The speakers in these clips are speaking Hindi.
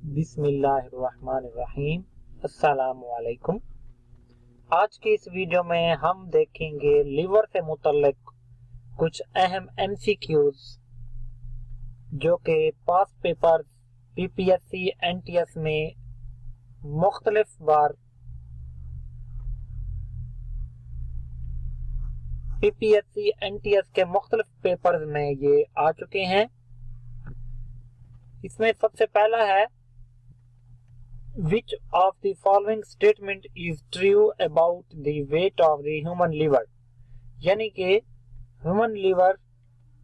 बिस्मिल्लाहिर्रहमानिर्रहीम। अस्सलामुअलैकुम। आज की इस वीडियो में हम देखेंगे लिवर से मुतल्लिक कुछ अहम एमसीक्यूज जो कि पास्ट पेपर पीपीएससी एनटीएस में मुख्तलिफ बार पीपीएससी एनटीएस के मुख्तलिफ पेपर्स में ये आ चुके हैं। इसमें सबसे पहला है, Which of the following statement is true about the weight of the human liver? यानी कि ह्यूमन लिवर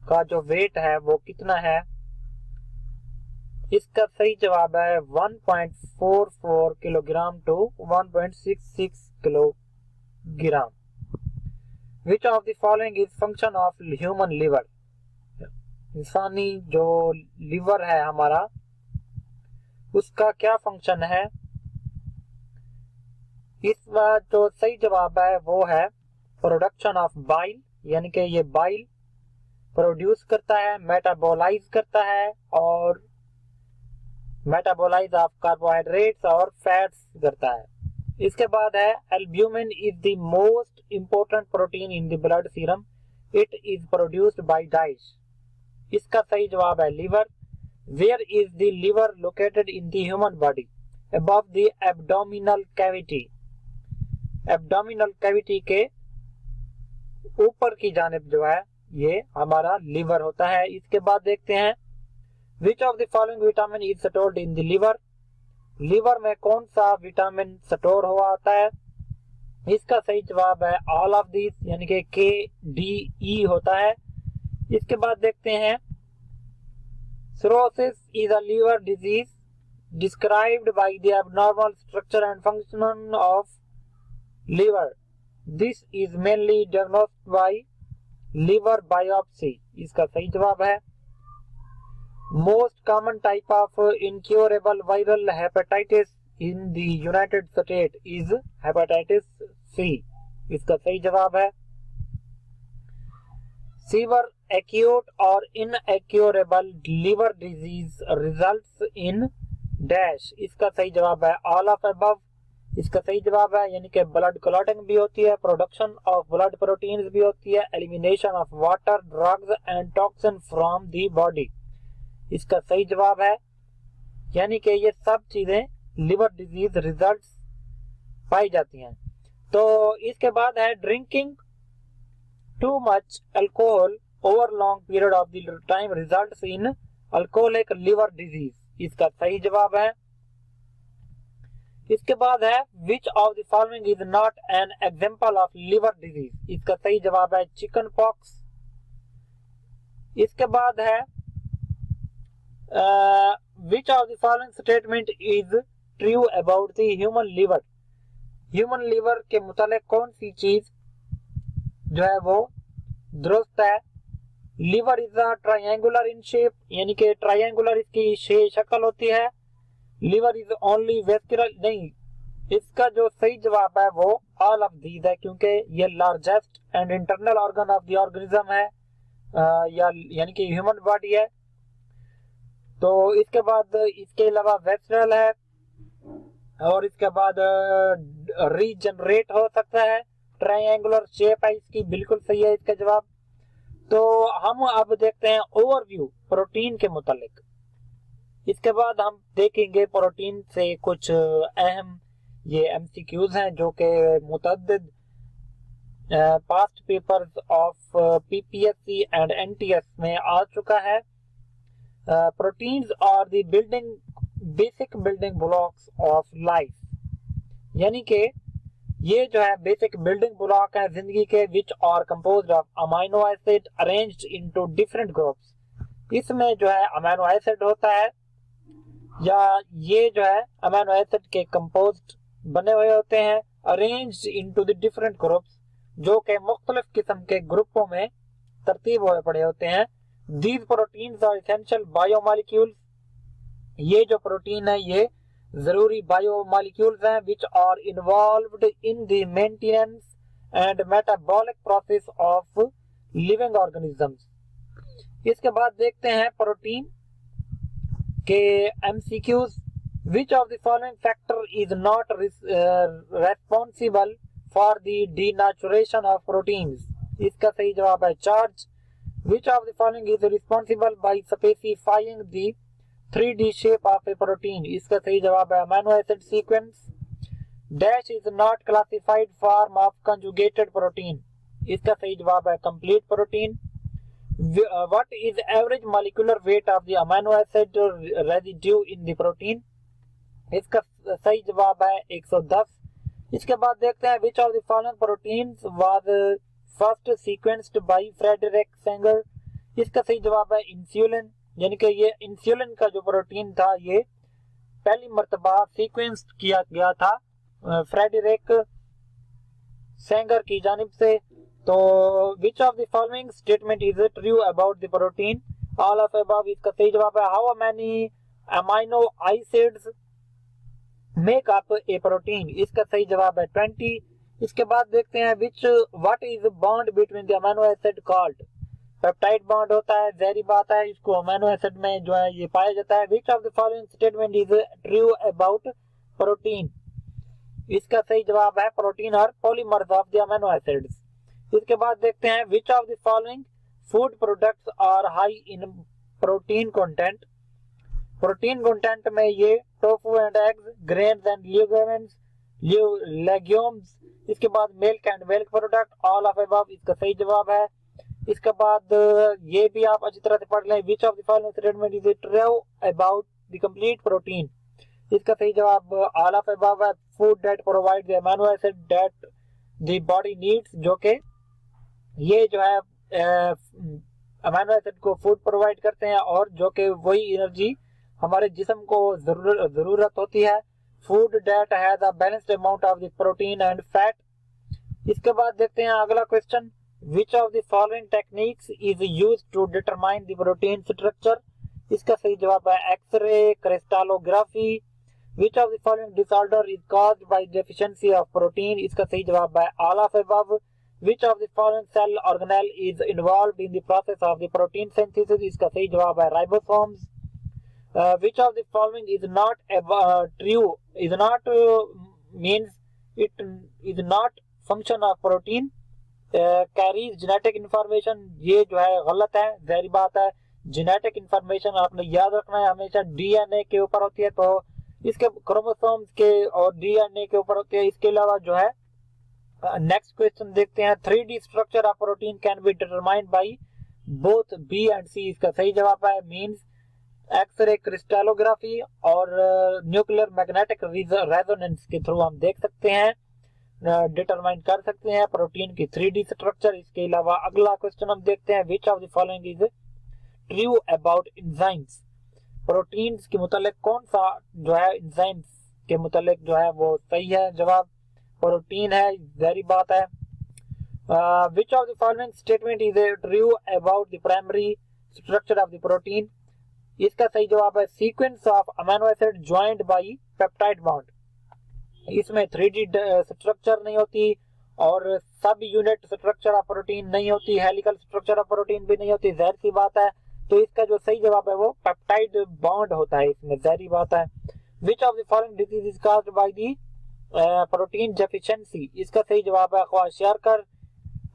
का जो वेट है वो कितना है। इसका सही जवाब है 1.44 kilogram to 1.66 kilogram. Which of the following is function of human liver? इंसानी जो लिवर है हमारा, उसका क्या फंक्शन है। इस बार जो सही जवाब है वो है प्रोडक्शन ऑफ बाइल, यानी कि ये बाइल प्रोड्यूस करता है, मेटाबोलाइज करता है और मेटाबोलाइज ऑफ कार्बोहाइड्रेट्स और फैट्स करता है। इसके बाद है albumin is the most important protein in the blood serum, it is produced by डाइश। इसका सही जवाब है liver. Where is the liver located in the human body? Above the abdominal cavity. Abdominal cavity के ऊपर की जानिब जो है ये हमारा लिवर होता है। इसके बाद देखते हैं Which of the following vitamin is stored in the liver? Liver में कौन सा विटामिन स्टोर हुआ होता है। इसका सही जवाब है ऑल ऑफ दिस, यानी कि KDE होता है। इसके बाद देखते हैं Cirrhosis is a liver disease described by the abnormal structure and function of liver. This is mainly diagnosed by liver biopsy. इसका सही जवाब है Most common type of incurable viral hepatitis in the United States is hepatitis C. इसका सही जवाब है Severe acute or incurable liver disease results in dash. इसका सही जवाब है all of above. इसका सही जवाब है यानी कि ब्लड क्लॉटिंग भी होती है, प्रोडक्शन ऑफ ब्लड प्रोटीन्स भी होती है, elimination of water, drugs and toxin from the body. इसका सही जवाब है यानी कि ये सब चीजें लिवर डिजीज रिजल्ट्स पाई जाती हैं। तो इसके बाद है drinking too much alcohol over long period of the time results in alcoholic liver disease. इसका सही जवाब है। इसके बाद है which of the following is not an example of liver disease? इसका सही जवाब है चिकन पॉक्स। इसके बाद है which of the following statement is true about the human liver? Human liver के मुतालिक कौन सी चीज जो है वो दुरुस्त है। Liver is a triangular in shape, यानी कि ट्रायंगुलर इसकी शक्ल होती है। लिवर इज ओनली वेस्कुलर, नहीं, इसका जो सही जवाब है वो ऑल ऑफ दीज है, क्योंकि ये largest and internal organ of the organism है, यानी कि ह्यूमन बॉडी है। तो इसके बाद इसके अलावा वेस्कुलर है और इसके बाद रीजनरेट हो सकता है। ट्रायंगुलर शेप है इसकी, बिल्कुल सही है इसका जवाब। तो हम अब देखते हैं ओवरव्यू प्रोटीन के मुतालिक। इसके बाद हम देखेंगे प्रोटीन से कुछ अहम ये एमसीक्यूज हैं जो कि मुतअद्दिद past papers of PPSC and NTS में आ चुका है। Proteins are the building basic building blocks of life, यानी कि ये जो है बेसिक बिल्डिंग ब्लॉक है जिंदगी के, which are composed of amino acid arranged into different groups. इसमें जो है अमाइनो एसिड होता है, या ये जो है अमाइनो एसिड के कंपोज्ड बने हुए होते हैं, arranged into the different groups, जो कि मुख्तलिफ किस्म के ग्रुपों में तरतीब हुए पड़े होते हैं। These proteins are essential biomolecules, ये जो प्रोटीन है ये जरूरी बायोमॉलिक्यूल्स हैं which are involved in the maintenance and metabolic process of living organisms. इसके बाद देखते हैं प्रोटीन के MCQs. Which of the following factor is not responsible for the denaturation of proteins? इसका सही जवाब है charge. Which of the following is responsible by specifying the 3D shape of a protein? इसका सही जवाब है amino acid sequence. Dash is not classified form of conjugated protein. इसका सही जवाब है complete protein. What is average molecular weight of the amino acid residue in the protein? इसका सही जवाब है 110. इसके बाद देखते हैं which of the following proteins was first sequenced by Frederick Sanger? इसका सही जवाब है इंसुलिन. यानी कि ये इंसुलिन का जो प्रोटीन था ये पहली मर्तबा सीक्वेंस किया गया था फ्रेडरिक सेंगर की जानिब से. तो which of the following statement is true about the protein? All of above. इसका सही जवाब है how many amino acids make up a protein? इसका सही जवाब है 20. इसके बाद देखते हैं what is the bond between the amino acid called? Peptide bond होता है, जहरी बात है, इसको अमीनो एसिड में जो है ये पाया जाता है. which of the following statement is true about protein? इसका सही जवाब है प्रोटीन और polymers of the amino acids. इसके बाद देखते हैं which of the following food products are high in protein content? Protein content में ये tofu and eggs, grains and legumes. इसके बाद milk and milk product. All of above. इसका सही जवाब है. इसके बाद ये भी आप अच्छी तरह से पढ़ लें which of the following statement is true about the complete protein? इसका सही जवाब ऑल ऑफ अबव है. Food that provide the amino acid that the body needs. जो कि ये जो है अमीनो एसिड को फूड प्रोवाइड करते हैं और जो कि वही एनर्जी हमारे जिस्म को जरूरत होती है. Food that has a balanced amount of the protein and fat. इसके बाद देखते हैं अगला question which of the following techniques is used to determine the protein structure? इसका सही जवाब है X ray, crystallography. which of the following disorder is caused by deficiency of protein? इसका सही जवाब है all of above. which of the following cell organelle is involved in the process of the protein synthesis? इसका सही जवाब है ribosomes. Which of the following is not true? Is not means it is not function of protein. Carries genetic information. ये जो है गलत है, जहरी बात है. जेनेटिक इंफॉर्मेशन आपने याद रखना है हमेशा डीएनए के ऊपर होती है, तो इसके क्रोमोसोम्स के और डीएनए के ऊपर होती है. इसके अलावा जो है नेक्स्ट क्वेश्चन देखते हैं 3D structure of protein can be determined by both B and C. इसका सही जवाब है मींस एक्सरे, क्रिस्टलोग्राफी और न्यूक्लियर मैग्नेटिक रेजोनेंस के थ्रू हम देख सकते हैं, डिटरमाइन कर सकते हैं प्रोटीन की 3D स्ट्रक्चर. इसके अलावा अगला क्वेश्चन हम देखते हैं which of the following is true about enzymes? Proteins के मुतालिक कौन सा जो है एंजाइम्स के मुतालिक जो है वो सही है? जवाब प्रोटीन है, जहरी बात है. which of the following statement is true about the primary structure of the protein? इसका सही जवाब है sequence of amino acid joined bye peptide bond. इसमें 3D स्ट्रक्चर नहीं होती और सब यूनिट स्ट्रक्चर ऑफ प्रोटीन नहीं होती, हेलिकल स्ट्रक्चर ऑफ प्रोटीन भी नहीं होती, जहर सी बात है. तो इसका जो सही जवाब है वो पेप्टाइड बॉन्ड होता है, इसमें जहरी बात है. which of the following disease is caused by the protein deficiency? इसका सही जवाब है ख्वाशियारकर.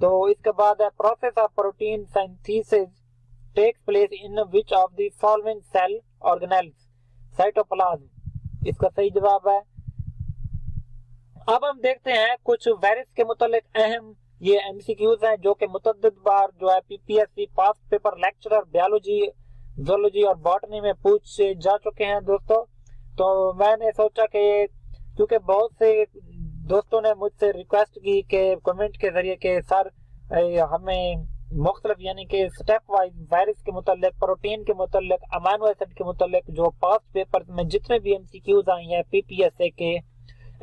तो इसके बाद है process of protein synthesis takes place in which of the following cell organelles? Cytoplasm. इसका सही जवाब है. अब हम देखते हैं कुछ वायरस के मुतालिक अहम ये एमसीक्यूज हैं जो कि मुतअद्दिद बार जो है पीपीएससी पास पेपर लेक्चरर बायोलॉजी, जूलॉजी और बॉटनी में पूछे जा चुके हैं दोस्तों. तो मैंने सोचा कि क्योंकि बहुत से दोस्तों ने मुझसे रिक्वेस्ट की कि कमेंट के जरिए कि सर हमें मुख्तलिफ यानी कि स्टेप वाइज वायरस के मुतालिक, प्रोटीन के मुतालिक, अमीनो एसिड के मुतालिक जो पास्ट पेपर में जितने भी एमसीक्यूज आई हैं पीपीएससी के,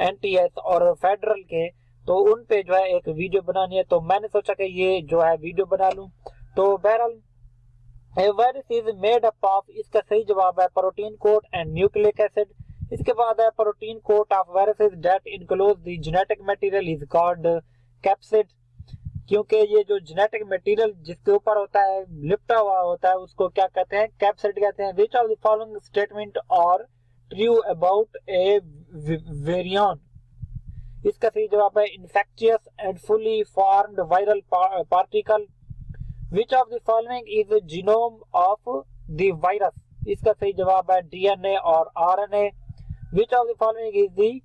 एनटीएस और फेडरल के, तो उन पे जो है एक वीडियो बनानी है. तो मैंने सोचा कि ये जो है वीडियो बना लूं. तो बहरहाल virus is made up of. इसका सही जवाब है protein coat and nucleic acid. इसके बाद है protein coat of viruses that enclose the genetic material is called capsid. क्योंकि ये जो जेनेटिक मटेरियल जिसके ऊपर होता है, लिपटा हुआ होता है, उसको क्या कहते हैं? कैप्सिड कहते हैं. विच ऑफ द फॉलोइंग स्टेटमेंट और ट्रू अबाउट ए वेरियन? इसका सही जवाब है infectious and fully formed viral particle. Which of the following is genome of the virus? इसका सही जवाब है डीएनए और RNA. Which of the following is the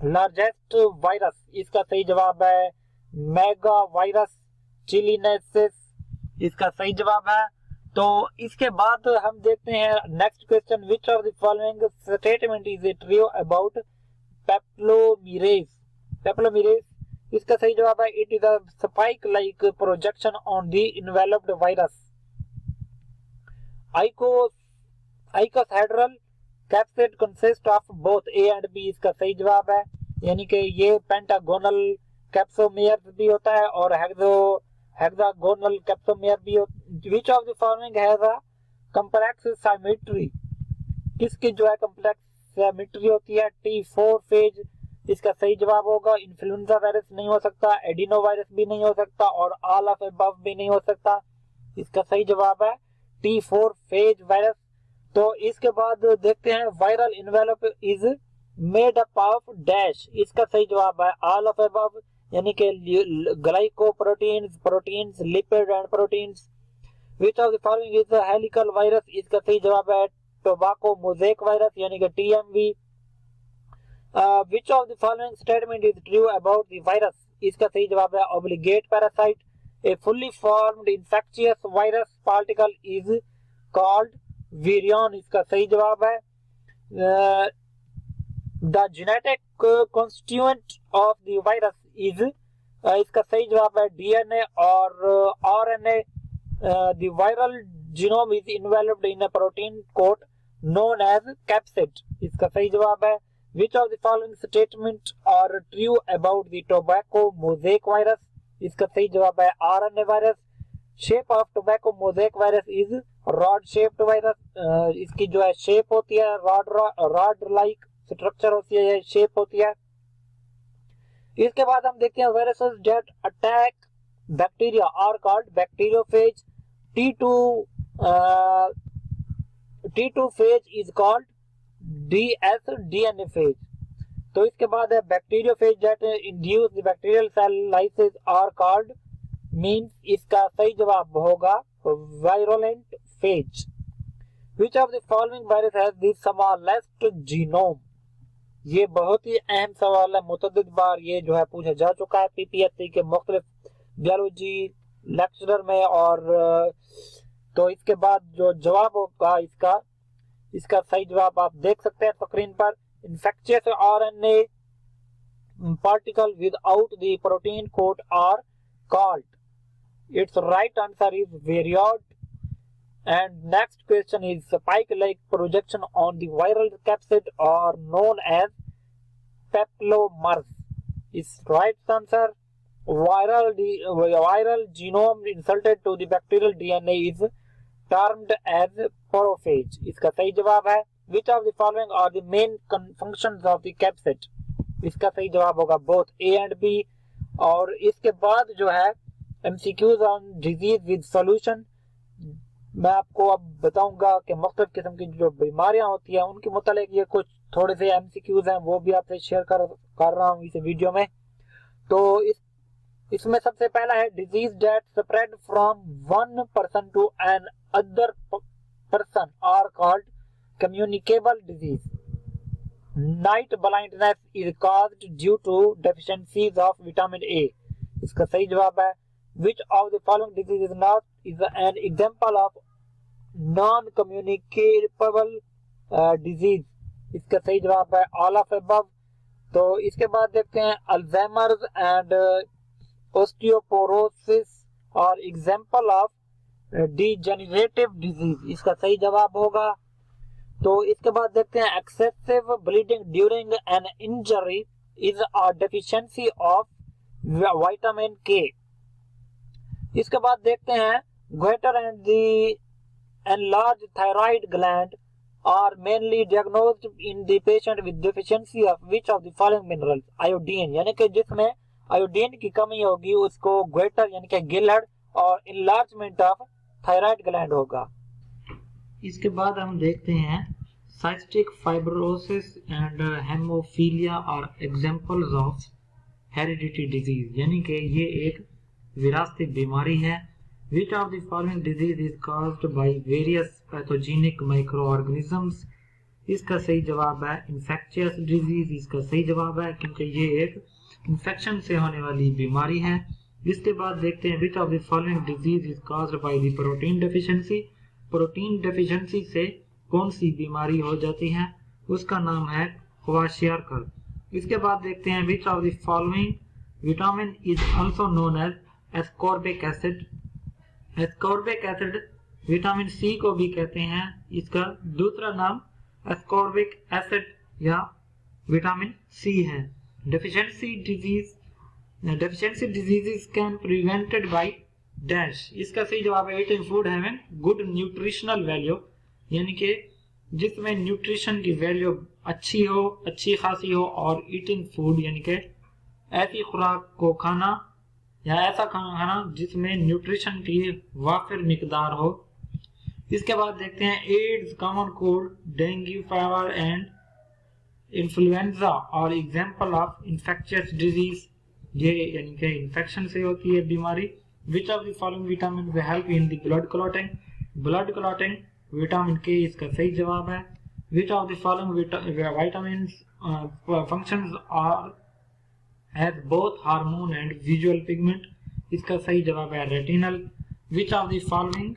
largest virus? इसका सही जवाब है मेगा वायरस चिलिनेसिस, इसका सही जवाब है। तो इसके बाद हम देखते हैं next question, which of the following statement is true about peplomers? Peplomers, इसका सही जवाब है it is a spike like projection on the enveloped virus. Icosahedral capsid consist of both A and B, इसका सही जवाब है, यानी कि ये पेंटागोनल कैप्सोमेयर भी होता है और हेक्सागोनल कैप्सोमेयर भी। विच of the following has a complex symmetry? किसकी जो है कॉम्प्लेक्स सिमेट्री होती है? T4 फेज, इसका सही जवाब होगा। इन्फ्लुएंजा वायरस नहीं हो सकता, एडिनो वायरस भी नहीं हो सकता और ऑल ऑफ अबव भी नहीं हो सकता, इसका सही जवाब है T4 फेज वायरस। तो इसके बाद देखते हैं viral envelope is made up of dash, इसका सही जवाब है ऑल ऑफ अबव, यानी कि glycoproteins, proteins, lipid and proteins. Which of the following is a helical virus? इसका सही जवाब है टोबैको मोज़ेक वायरस, यानी कि TMV। Which of the following statement is true about the virus? इसका सही जवाब है obligate parasite. A fully formed infectious virus particle is called virion, इसका सही जवाब है। The genetic constituent of the virus is, इसका सही जवाब है DNA और RNA। The viral genome is enveloped in a protein coat known as capsid, इसका सही जवाब है। Which of the following statement are true about the tobacco mosaic virus? इसका सही जवाब है RNA virus. Shape of tobacco mosaic virus is rod shaped virus, इसकी जो है शेप होती है रॉड लाइक स्ट्रक्चर होती है, शेप होती है। इसके बाद हम देखते हैं viruses that attack bacteria are called bacteriophage. T2 phage is called dsDNA phage. तो इसके बाद है bacteriophage that induce the bacterial cell lysis are called, means इसका सही जवाब होगा virulent phage. Which of the following virus has the smallest genome? ये बहुत ही अहम सवाल है, मुतअद्दिद बार ये जो है पूछा जा चुका है PPSC के मुख्तलिफ बायोलॉजी लेक्चरर में। और तो इसके बाद जो जवाब होगा इसका सही जवाब आप देख सकते हैं स्क्रीन पर। Infectious RNA particle without the protein coat are called, its right answer is viroid. And next question is spike-like projection on the viral capsid are known as peplomers. Is right answer. Viral genome inserted to the bacterial DNA is termed as prophage. इसका सही जवाब है। Which of the following are the main functions of the capsid? इसका सही जवाब होगा both A and B। और इसके बाद जो है MCQs on disease with solution, मैं आपको अब बताऊंगा कि मुख्तलिफ किस्म की जो बीमारियां होती हैं उनके मुतालिक ये कुछ थोड़े से MCQs हैं, वो भी आपसे शेयर कर रहा हूँ इस वीडियो में। तो इसमें सबसे पहला है disease that spread from one person to another person are called communicable disease. Night blindness is caused due to deficiencies of vitamin A, इसका सही जवाब है। Which of the following disease is an example of non-communicable disease? इसका सही जवाब है all of above। तो इसके बाद देखते हैं अल्जाइमर्स एंड ओस्टियोपोरोसिस और एग्जाम्पल ऑफ डिजेनरेटिव डिजीज, इसका सही जवाब होगा। तो इसके बाद देखते हैं excessive bleeding during an injury is a deficiency of vitamin के। इसके बाद देखते हैं goiter and the enlarged thyroid gland are mainly diagnosed in the patient with deficiency of which of the following minerals? Iodine, यानी कि जिसमें आयोडीन की कमी होगी उसको goiter यानी कि गिलहड़ और enlargement of thyroid gland होगा। इसके बाद हम देखते हैं Cystic fibrosis and hemophilia are examples of hereditary disease, यानी कि ये एक विरासती बीमारी है. Which of the following disease is caused by various pathogenic microorganisms? इसका सही जवाब है infectious disease. इसका सही जवाब है क्योंकि ये एक इन्फेक्शन से होने वाली बीमारी है. इसके बाद देखते हैं which of the following disease is caused by the protein deficiency. Protein deficiency से कौन सी बीमारी हो जाती है, उसका नाम है क्वाशियारकर. इसके बाद देखते हैं which of the following vitamin is also known as ascorbic acid. ascorbic acid vitamin C को भी कहते हैं, इसका दूसरा नाम ascorbic acid या विटामिन सी है. deficiency diseases can prevented by dash. इसका सही जवाब है eating food having good nutritional value, यानी कि जिसमें न्यूट्रिशन की वैल्यू अच्छी हो, अच्छी खासी हो, और ईटिंग फूड यानी कि ऐसी खुराक को खाना या ऐसा खाना खाना जिसमें न्यूट्रिशन की वाफिर मिकदार हो. इसके बाद देखते हैं AIDS, common cold, dengue fever and influenza और एग्जांपल ऑफ इन्फेक्शियस डिजीज. ये यानी कि इन्फेक्शन से होती है बीमारी. Which of the following vitamin will help in the blood clotting. Blood clotting vitamin K इसका सही जवाब है. Which of the following vitamins functions are has both hormone and visual pigment. इसका सही जवाब है retinal. Which of the following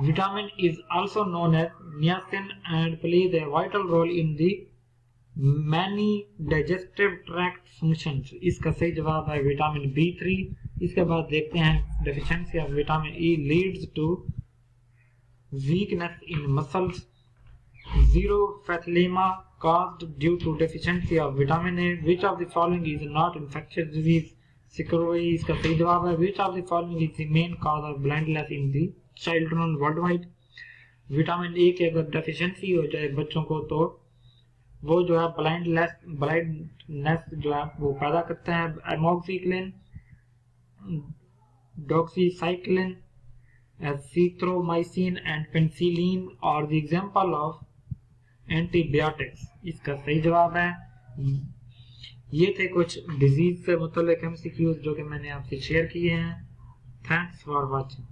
vitamin is also known as niacin and plays a vital role in the many digestive tract functions. इसका सही जवाब है विटामिन B3. इसके बाद देखते हैं deficiency of vitamin E leads to weakness in muscles. Xerofathlema caused due to deficiency of vitamin A. Which of the following is not infectious disease? Sequelae. इसका सही जवाब है. Which of the following is the main cause of blindness in the children worldwide? Vitamin A की अगर डेफिशिएंसी हो जाए बच्चों को तो वो जो है ब्लाइंडनेस जो है वो पैदा करते हैं. एमोक्सिक्लिन, डॉक्सीसाइक्लिन, एजिथ्रोमाइसिन एंड पेनिसिलिन और द एग्जांपल ऑफ एंटीबायोटिक्स. इसका सही जवाब है. ये थे कुछ डिजीज से मुतल्लिक एमसीक्यूज जो कि मैंने आपसे शेयर किए हैं. Thanks for watching.